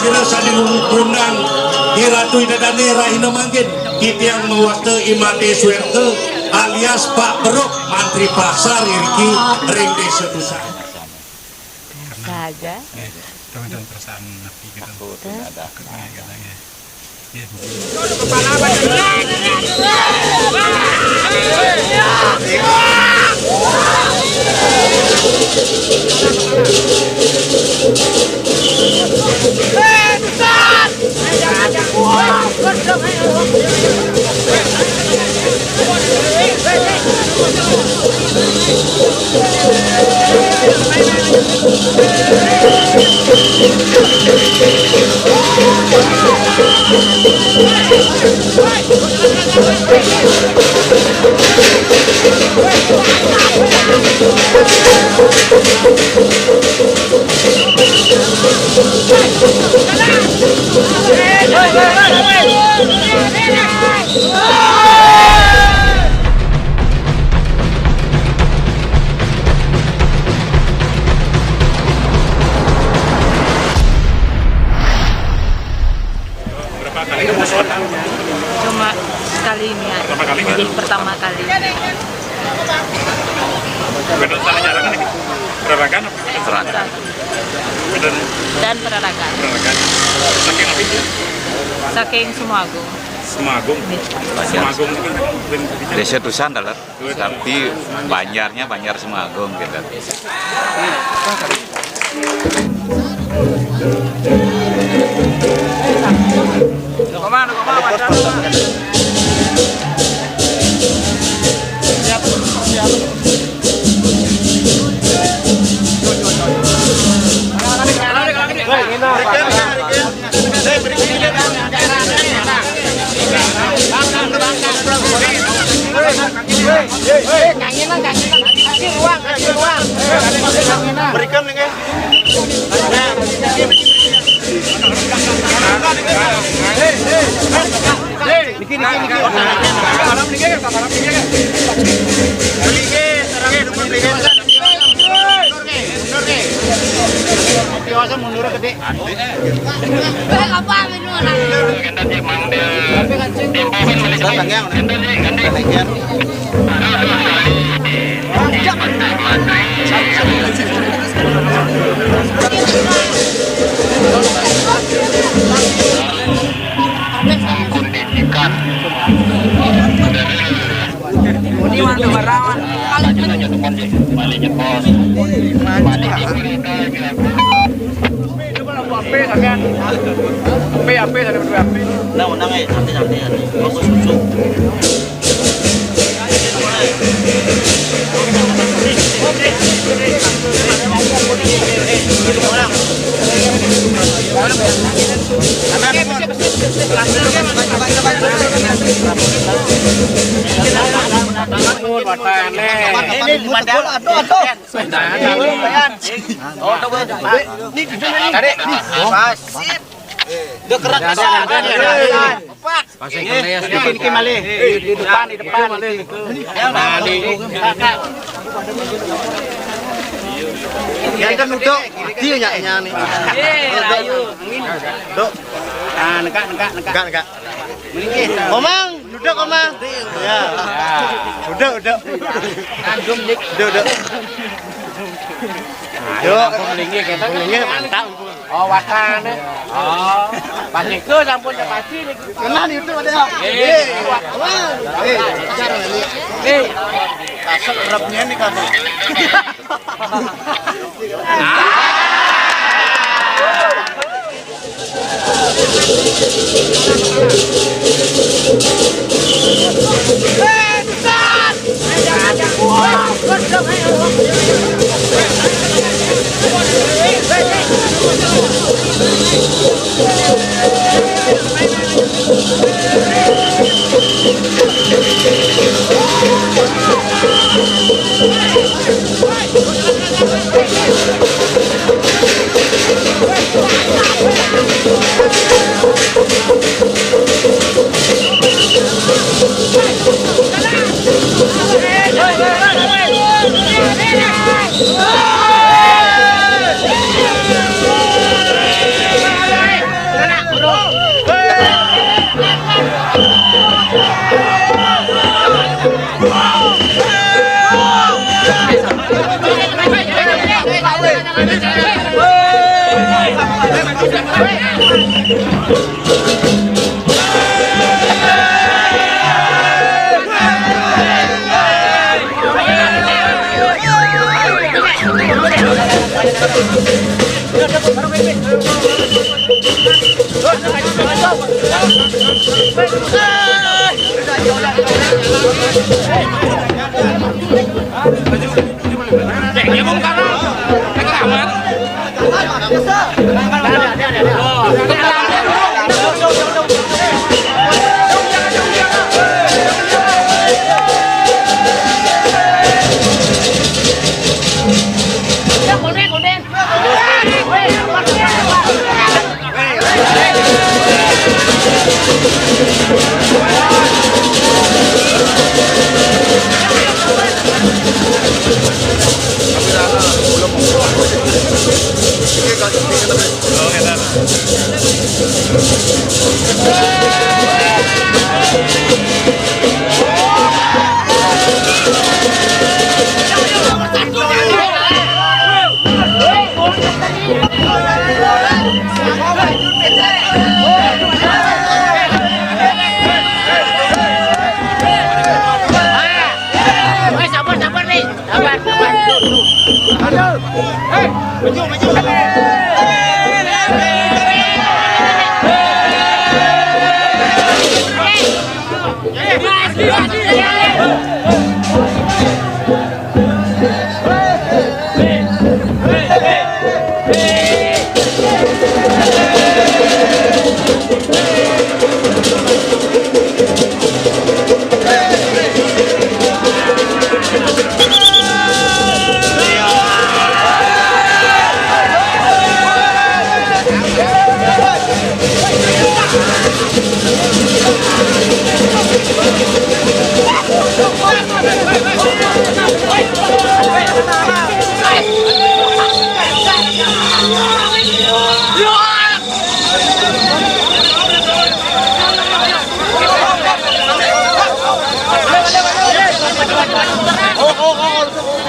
ayeuna sadilungkunang Hiratu Idadane Rahina Manggin Kitiang mewakil Imade Suerte alias Pak Beruk Mantri Pasar Iriki Ring Desa Dusan saja teman-teman perasaan napi gitu ada katanya ya cuma sekali ini aja. Jadi pertama kali. benar salah nyarangan ini perarakan Dan perarakan. saking apa itu Saking Sumagung. Semagung itu Desa Dusan adalah tapi Banjarnya Banjar Semagung gitu. berikan nih mundur gede. Yang kan duduk, dia nyaknya nih. Duduk. Ah, nekak. Komang, duduk Komang. Ya. Duduk. Kandung dik. Duduk. Duduk. Melinggi kita melinggi mantap. Oh, wakane. Oh. Pasti ke sampun pasti niki. Kenal itu ada. Komang. Cara ini. Kasep repnya nih kan.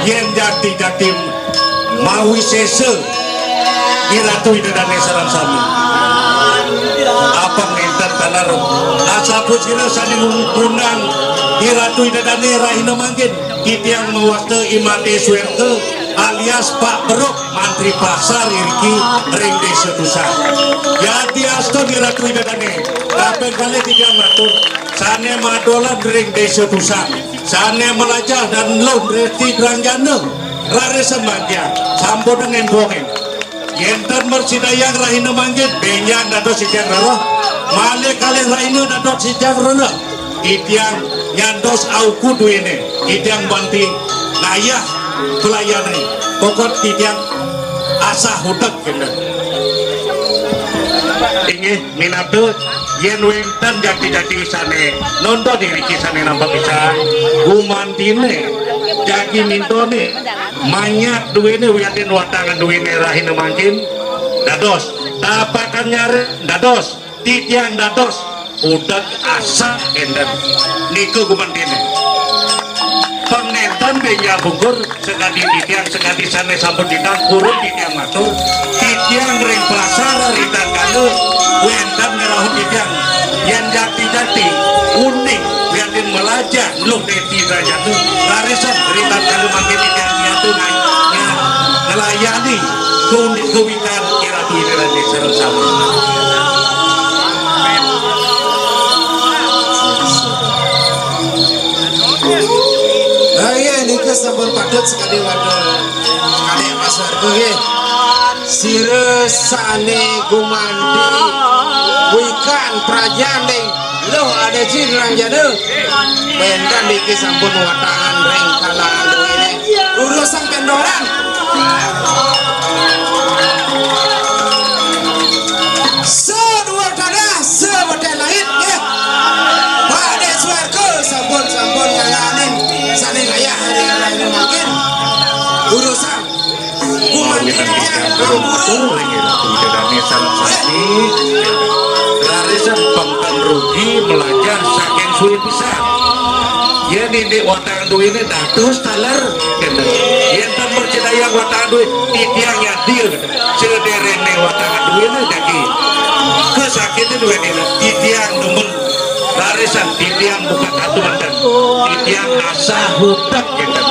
Yen jati-jati mawi sese Iratu idadane sarang sami apa ngenten tanar asapu sira sani undang Iratu idadane rahina mangkin kitiang mewakte imate suerte alias Pak Beruk Mantri Pasar Iriki ring desa Tusan jadi asto Iratu idadane kapan kali tiga matur sane madolan ring desa Tusan sane melajah dan lo reti Rangjana rare sembahyang sampun dengan bongeng yenten mersidayang rahina manggit benyan dato sijang rara male kali rahina dato sijang rana itiang nyandos auku duene itiang banti nayah pelayanan pokok itiang asah hudak kena ingin minatu yen wenten jati-jati sane nonton diri kisane nampak bisa gumantine jagi mintone manyak duwene wiatin watangan duwene rahina mangkin dados tapakan nyare dados titiang dados udah asa enden niku gumantine pengentan benya bungkur sekali titiang sekali sane sampun ditang kurun titiang matur titiang ring pasar ritang kalu wentan ngerahun titiang yang jati-jati unik biarin melajah lu deti derajat tuh larisan ritang kalu makin titiang niatu ngelayani kunik kewikan kira tuh ini serem sama sampun padut sekali waduh sekali Mas Wargo nggih sire sane gumandi wikan prajane lho ada sing Rangjana bentan iki sampun watangan ring kalangan duwene urusan kendoran sedua tanah sebeda langit nggih Pak Des Wargo sampun ngalanin sane kaya hari mungkin urusan kita betul lagi dari sanksi larisan pangkan rugi belajar saking sulit pisan ya di watang duwine dados taler yen cenayang watang duit titiangnya dia sederene watang duit jadi kesakitan duit ini titiang demen larisan titiang bukan aturan dan titiang asa hutak gitu.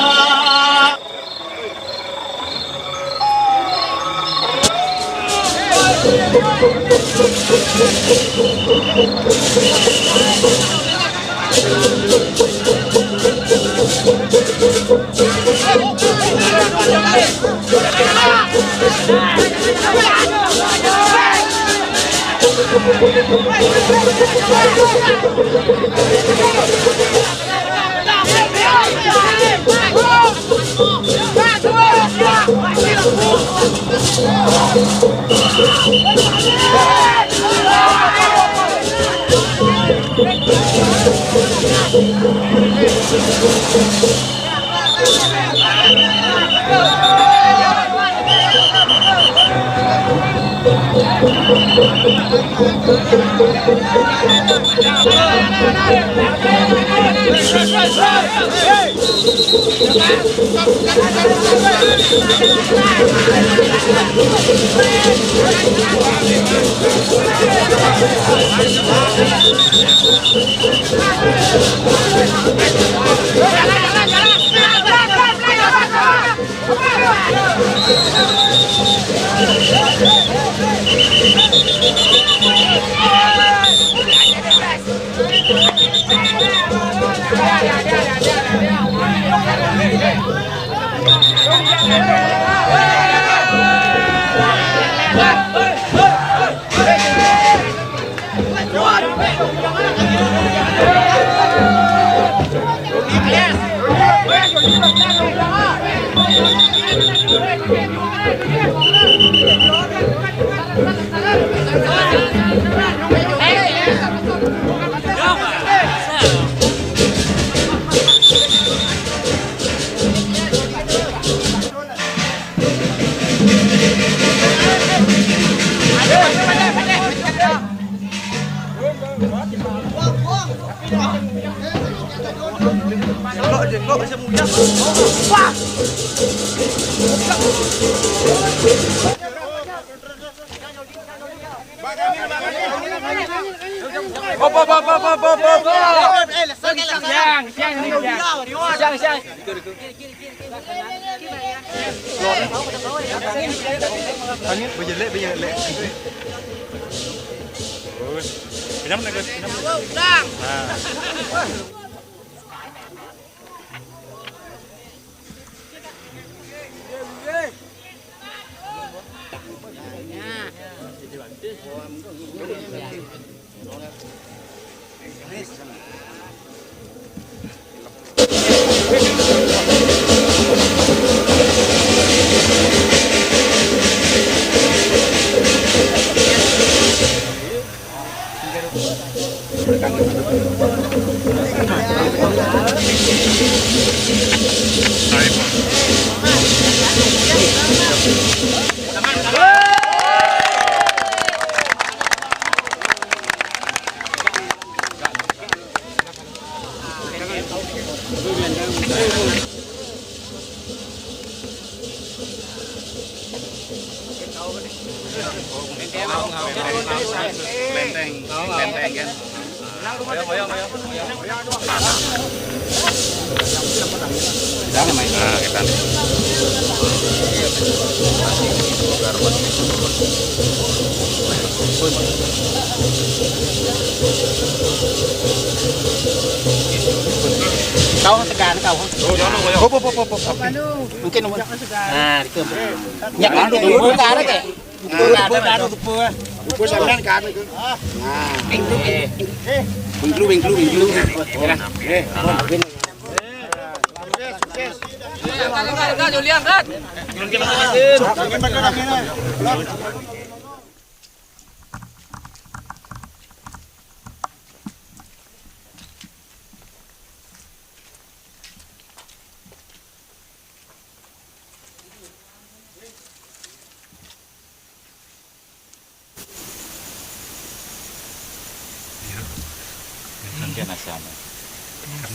Kau segan kau. Mungkin nah itu. Nyak itu bukan ada ke. Bukan ada tuh. Bukan sampean kan itu. Nah. Bingklu. Angkat, Juli angkat.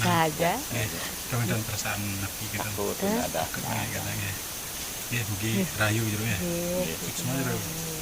Saja. Kemudian perasaan napi kita Takut tidak ada. katanya. mugi rayu gitu ya. Semua gitu.